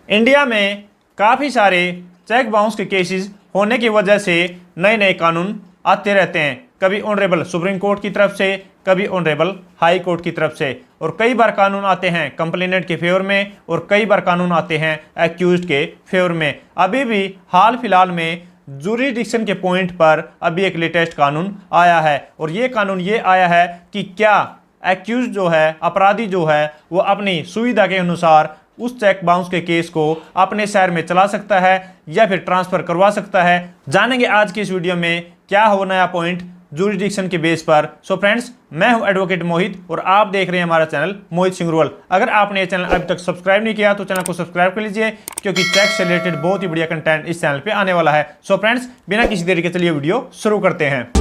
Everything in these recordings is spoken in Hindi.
इंडिया में काफ़ी सारे चेक बाउंस के केसेस होने की वजह से नए नए कानून आते रहते हैं, कभी ऑनरेबल सुप्रीम कोर्ट की तरफ से, कभी ऑनरेबल हाई कोर्ट की तरफ से, और कई बार कानून आते हैं कंप्लेनेंट के फेवर में और कई बार कानून आते हैं एक्यूज्ड के फेवर में। अभी भी हाल फिलहाल में जुरिडिक्शन के पॉइंट पर अभी एक लेटेस्ट कानून आया है, और ये कानून ये आया है कि क्या एक्यूज जो है, अपराधी जो है, वो अपनी सुविधा के अनुसार उस चेक बाउंस के केस को अपने शहर में चला सकता है या फिर ट्रांसफर करवा सकता है। जानेंगे आज की इस वीडियो में क्या हो नया पॉइंट जुरिडिक्शन के बेस पर। सो फ्रेंड्स, मैं हूं एडवोकेट मोहित और आप देख रहे हैं हमारा चैनल मोहित सिंगरवल। अगर आपने ये चैनल अभी तक सब्सक्राइब नहीं किया तो चैनल को सब्सक्राइब कर लीजिए, क्योंकि चेक से रिलेटेड बहुत ही बढ़िया कंटेंट इस चैनल पे आने वाला है। सो फ्रेंड्स, बिना किसी देरी के चलिए वीडियो शुरू करते हैं।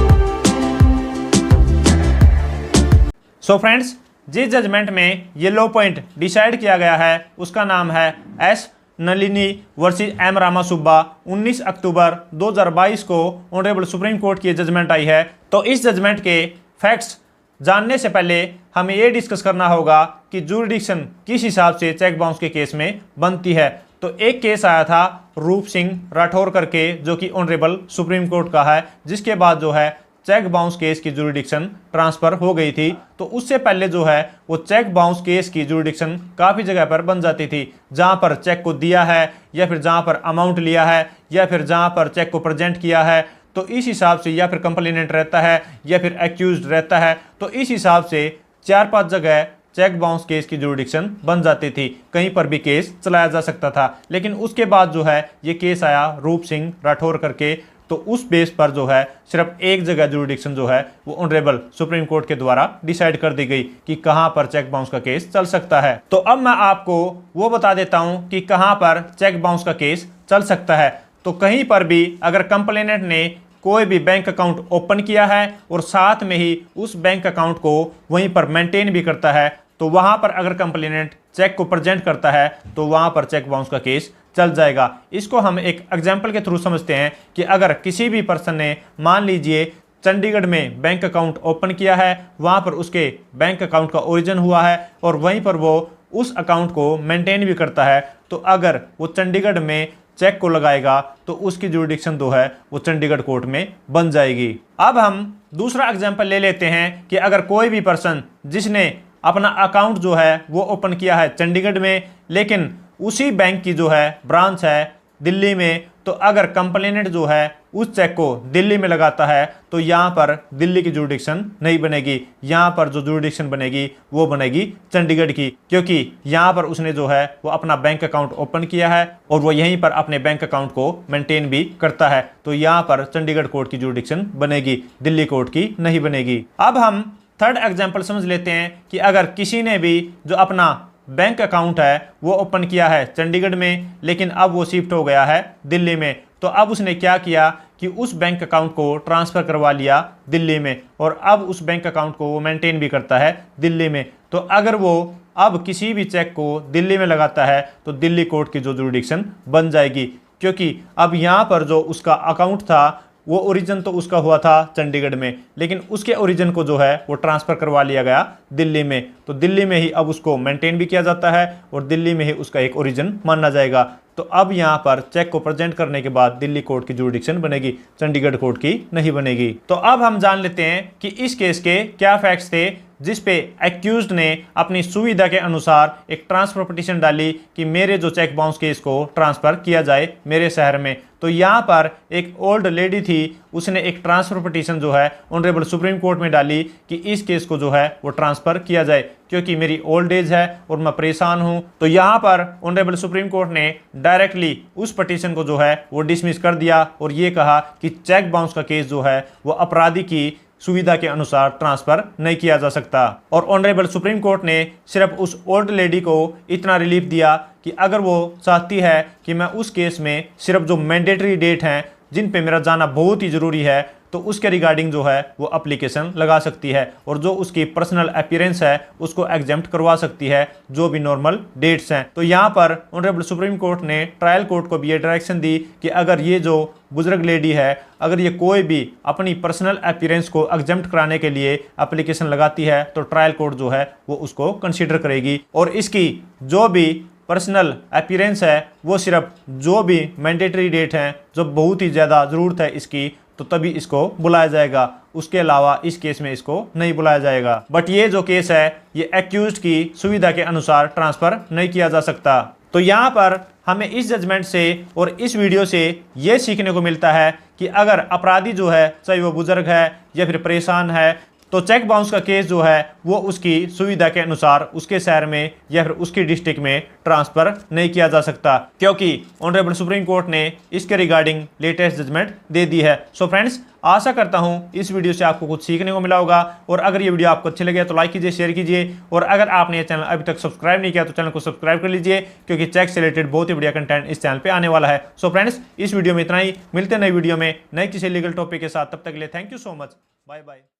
सो फ्रेंड्स, जिस जजमेंट में ये लॉ पॉइंट डिसाइड किया गया है उसका नाम है एस नलिनी वर्सेस एम रामासुब्बा। 19 अक्टूबर 2022 को ऑनरेबल सुप्रीम कोर्ट की जजमेंट आई है। तो इस जजमेंट के फैक्ट्स जानने से पहले हमें ये डिस्कस करना होगा कि जुरिडिक्शन किस हिसाब से चेक बाउंस के केस में बनती है। तो एक केस आया था रूप सिंह राठौर करके, जो कि ऑनरेबल सुप्रीम कोर्ट का है, जिसके बाद जो है चेक बाउंस केस की जुरिडिक्शन ट्रांसफर हो गई थी। तो उससे पहले जो है वो चेक बाउंस केस की जुरिडिक्शन काफ़ी जगह पर बन जाती थी, जहां पर चेक को दिया है या फिर जहां पर अमाउंट लिया है या फिर जहां पर चेक को प्रेजेंट किया है। तो इस हिसाब से या फिर कंप्लेनेंट रहता है या फिर एक्यूज्ड रहता है, तो इस हिसाब से 4-5 जगह चेक बाउंस केस की जुरिडिक्शन बन जाती थी, कहीं पर भी केस चलाया जा सकता था। लेकिन उसके बाद जो है ये केस आया रूप सिंह राठौर करके, तो उस बेस पर जो है सिर्फ एक जगह जुरिडिक्शन जो है वो ऑनरेबल सुप्रीम कोर्ट के द्वारा डिसाइड कर दी गई कि कहां पर चेक बाउंस का केस चल सकता है। तो अब मैं आपको वो बता देता हूं कि कहां पर चेक बाउंस का केस चल सकता है। तो कहीं पर भी अगर कंप्लेनेंट ने कोई भी बैंक अकाउंट ओपन किया है और साथ में ही उस बैंक अकाउंट को वहीं पर मेंटेन भी करता है, तो वहां पर अगर कंप्लेनेंट चेक को प्रेजेंट करता है तो वहां पर चेक बाउंस का केस चल जाएगा। इसको हम एक एग्जाम्पल के थ्रू समझते हैं कि अगर किसी भी पर्सन ने मान लीजिए चंडीगढ़ में बैंक अकाउंट ओपन किया है, वहां पर उसके बैंक अकाउंट का ओरिजिन हुआ है और वहीं पर वो उस अकाउंट को मेंटेन भी करता है, तो अगर वो चंडीगढ़ में चेक को लगाएगा तो उसकी जुरिडिक्शन जो है वो चंडीगढ़ कोर्ट में बन जाएगी। अब हम दूसरा एग्जाम्पल ले लेते हैं कि अगर कोई भी पर्सन जिसने अपना अकाउंट जो है वो ओपन किया है चंडीगढ़ में, लेकिन उसी बैंक की जो है ब्रांच है दिल्ली में, तो अगर कंप्लेनेंट जो है उस चेक को दिल्ली में लगाता है तो यहाँ पर दिल्ली की जुरिडिक्शन नहीं बनेगी, यहाँ पर जो जुरिडिक्शन बनेगी वो बनेगी चंडीगढ़ की, क्योंकि यहाँ पर उसने जो है वो अपना बैंक अकाउंट ओपन किया है और वो यहीं पर अपने बैंक अकाउंट को मेंटेन भी करता है। तो यहाँ पर चंडीगढ़ कोर्ट की जुरिडिक्शन बनेगी, दिल्ली कोर्ट की नहीं बनेगी। अब हम थर्ड एग्जाम्पल समझ लेते हैं कि अगर किसी ने भी जो अपना बैंक अकाउंट है वो ओपन किया है चंडीगढ़ में, लेकिन अब वो शिफ्ट हो गया है दिल्ली में, तो अब उसने क्या किया कि उस बैंक अकाउंट को ट्रांसफ़र करवा लिया दिल्ली में और अब उस बैंक अकाउंट को वो मेंटेन भी करता है दिल्ली में। तो अगर वो अब किसी भी चेक को दिल्ली में लगाता है तो दिल्ली कोर्ट की जो जुरिडिक्शन बन जाएगी, क्योंकि अब यहाँ पर जो उसका अकाउंट था वो ओरिजिन तो उसका हुआ था चंडीगढ़ में, लेकिन उसके ओरिजिन को जो है वो ट्रांसफ़र करवा लिया गया दिल्ली में। तो दिल्ली में ही अब उसको मेंटेन भी किया जाता है और दिल्ली में ही उसका एक ओरिजिन माना जाएगा। तो अब यहाँ पर चेक को प्रेजेंट करने के बाद दिल्ली कोर्ट की जुरिडिक्शन बनेगी, चंडीगढ़ कोर्ट की नहीं बनेगी। तो अब हम जान लेते हैं कि इस केस के क्या फैक्ट्स थे जिस पे एक्यूज्ड ने अपनी सुविधा के अनुसार एक ट्रांसफर पिटीशन डाली कि मेरे जो चेक बाउंस केस को ट्रांसफ़र किया जाए मेरे शहर में। तो यहाँ पर एक ओल्ड लेडी थी, उसने एक ट्रांसफ़र पिटीशन जो है ऑनरेबल सुप्रीम कोर्ट में डाली कि इस केस को जो है वो ट्रांसफ़र किया जाए, क्योंकि मेरी ओल्ड एज है और मैं परेशान हूँ। तो यहाँ पर ऑनरेबल सुप्रीम कोर्ट ने डायरेक्टली उस पिटीशन को जो है वो डिसमिस कर दिया और ये कहा कि चेक बाउंस का केस जो है वो अपराधी की सुविधा के अनुसार ट्रांसफर नहीं किया जा सकता। और ऑनरेबल सुप्रीम कोर्ट ने सिर्फ उस ओल्ड लेडी को इतना रिलीफ दिया कि अगर वो चाहती है कि मैं उस केस में सिर्फ जो मैंडेटरी डेट हैं जिन पे मेरा जाना बहुत ही ज़रूरी है, तो उसके रिगार्डिंग जो है वो एप्लीकेशन लगा सकती है और जो उसकी पर्सनल अपीयरेंस है उसको एग्जेम्प्ट करवा सकती है, जो भी नॉर्मल डेट्स हैं। तो यहाँ पर ऑनरेबल सुप्रीम कोर्ट ने ट्रायल कोर्ट को भी ये डायरेक्शन दी कि अगर ये जो बुजुर्ग लेडी है, अगर ये कोई भी अपनी पर्सनल अपीयरेंस को एग्जेम्प्ट कराने के लिए एप्लीकेशन लगाती है तो ट्रायल कोर्ट जो है वो उसको कंसीडर करेगी और इसकी जो भी पर्सनल अपीयरेंस है वो सिर्फ जो भी मैंडेटरी डेट हैं, जो बहुत ही ज़्यादा ज़रूरत है इसकी, तो तभी इसको बुलाया जाएगा। उसके अलावा इस केस में इसको नहीं बुलाया जाएगा। बट ये जो केस है ये एक्यूज्ड की सुविधा के अनुसार ट्रांसफ़र नहीं किया जा सकता। तो यहाँ पर हमें इस जजमेंट से और इस वीडियो से ये सीखने को मिलता है कि अगर अपराधी जो है, चाहे वो बुजुर्ग है या फिर परेशान है, तो चेक बाउंस का केस जो है वो उसकी सुविधा के अनुसार उसके शहर में या फिर उसकी डिस्ट्रिक्ट में ट्रांसफ़र नहीं किया जा सकता, क्योंकि ऑनरेबल सुप्रीम कोर्ट ने इसके रिगार्डिंग लेटेस्ट जजमेंट दे दी है। सो फ्रेंड्स, आशा करता हूं इस वीडियो से आपको कुछ सीखने को मिला होगा, और अगर ये वीडियो आपको अच्छी लगे तो लाइक कीजिए, शेयर कीजिए, और अगर आपने ये चैनल अभी तक सब्सक्राइब नहीं किया तो चैनल को सब्सक्राइब कर लीजिए, क्योंकि चेक से रिलेटेड बहुत ही बढ़िया कंटेंट इस चैनल पे आने वाला है। सो फ्रेंड्स, इस वीडियो में इतना ही। मिलते हैं नई वीडियो में नए किसी लीगल टॉपिक के साथ। तब तक के लिए thank you so much. Bye bye.